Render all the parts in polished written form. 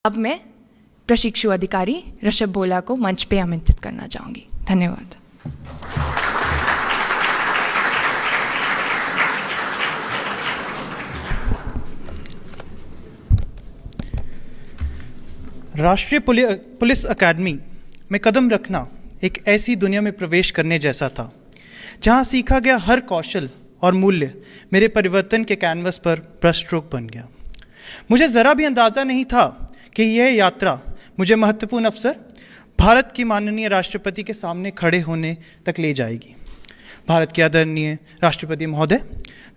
अब मैं प्रशिक्षु अधिकारी ऋषभ भोला को मंच पे आमंत्रित करना चाहूँगी। धन्यवाद। राष्ट्रीय पुलिस अकादमी में कदम रखना एक ऐसी दुनिया में प्रवेश करने जैसा था जहां सीखा गया हर कौशल और मूल्य मेरे परिवर्तन के कैनवस पर ब्रशस्ट्रोक बन गया। मुझे ज़रा भी अंदाज़ा नहीं था कि यह यात्रा मुझे महत्वपूर्ण अवसर भारत की माननीय राष्ट्रपति के सामने खड़े होने तक ले जाएगी। भारत के आदरणीय राष्ट्रपति महोदय,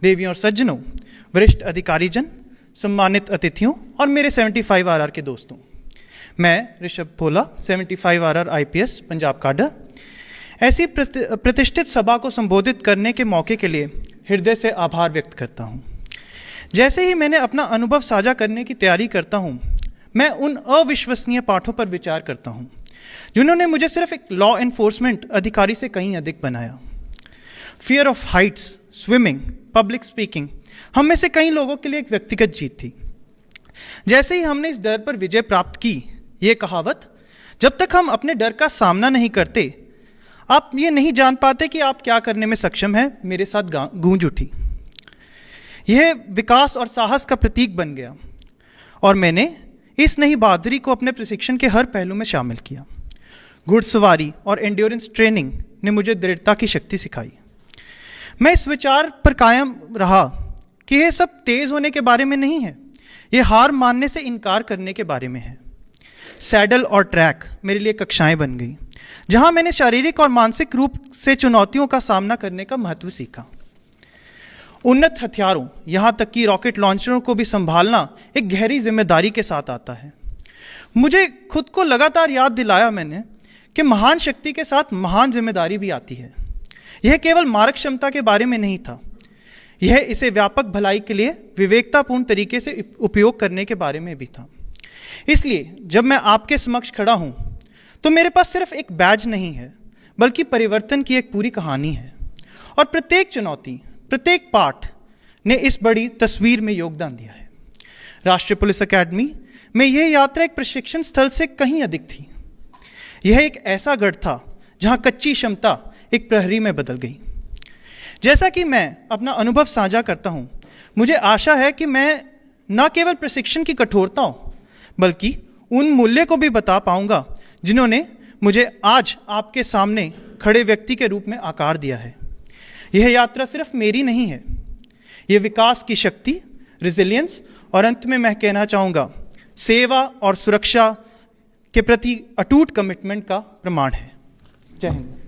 देवियों और सज्जनों, वरिष्ठ अधिकारीजन, सम्मानित अतिथियों और मेरे 75 RR के दोस्तों, मैं ऋषभ भोला 75 RR IPS पंजाब काडर ऐसी प्रतिष्ठित सभा को संबोधित करने के मौके के लिए हृदय से आभार व्यक्त करता हूँ। जैसे ही मैंने अपना अनुभव साझा करने की तैयारी करता हूँ, मैं उन अविश्वसनीय पाठों पर विचार करता हूँ जिन्होंने मुझे सिर्फ एक लॉ एनफोर्समेंट अधिकारी से कहीं अधिक बनाया। Fear of Heights, swimming, public speaking हम में से कई लोगों के लिए एक व्यक्तिगत जीत थी। जैसे ही हमने इस डर पर विजय प्राप्त की, ये कहावत, जब तक हम अपने डर का सामना नहीं करते आप ये नहीं जान पाते कि आप क्या करने में सक्षम हैं, मेरे साथ गूंज उठी। यह विकास और साहस का प्रतीक बन गया और मैंने इस नई बहादुरी को अपने प्रशिक्षण के हर पहलू में शामिल किया। घुड़सवारी और एंड्योरेंस ट्रेनिंग ने मुझे दृढ़ता की शक्ति सिखाई। मैं इस विचार पर कायम रहा कि यह सब तेज होने के बारे में नहीं है, यह हार मानने से इनकार करने के बारे में है। सैडल और ट्रैक मेरे लिए कक्षाएं बन गई जहां मैंने शारीरिक और मानसिक रूप से चुनौतियों का सामना करने का महत्व सीखा। उन्नत हथियारों, यहां तक कि रॉकेट लॉन्चरों को भी संभालना एक गहरी जिम्मेदारी के साथ आता है। मुझे खुद को लगातार याद दिलाया मैंने कि महान शक्ति के साथ महान जिम्मेदारी भी आती है। यह केवल मारक क्षमता के बारे में नहीं था, यह इसे व्यापक भलाई के लिए विवेकतापूर्ण तरीके से उपयोग करने के बारे में भी था। इसलिए जब मैं आपके समक्ष खड़ा हूं तो मेरे पास सिर्फ एक बैज नहीं है, बल्कि परिवर्तन की एक पूरी कहानी है। और प्रत्येक चुनौती, प्रत्येक पाठ ने इस बड़ी तस्वीर में योगदान दिया है। राष्ट्रीय पुलिस अकादमी में यह यात्रा एक प्रशिक्षण स्थल से कहीं अधिक थी। यह एक ऐसा गढ़ था जहां कच्ची क्षमता एक प्रहरी में बदल गई। जैसा कि मैं अपना अनुभव साझा करता हूं, मुझे आशा है कि मैं न केवल प्रशिक्षण की कठोरताओं बल्कि उन मूल्य को भी बता पाऊंगा जिन्होंने मुझे आज आपके सामने खड़े व्यक्ति के रूप में आकार दिया है। यह यात्रा सिर्फ मेरी नहीं है, यह विकास की शक्ति, रिजिलियंस और अंत में मैं कहना चाहूँगा सेवा और सुरक्षा के प्रति अटूट कमिटमेंट का प्रमाण है। जय हिंद।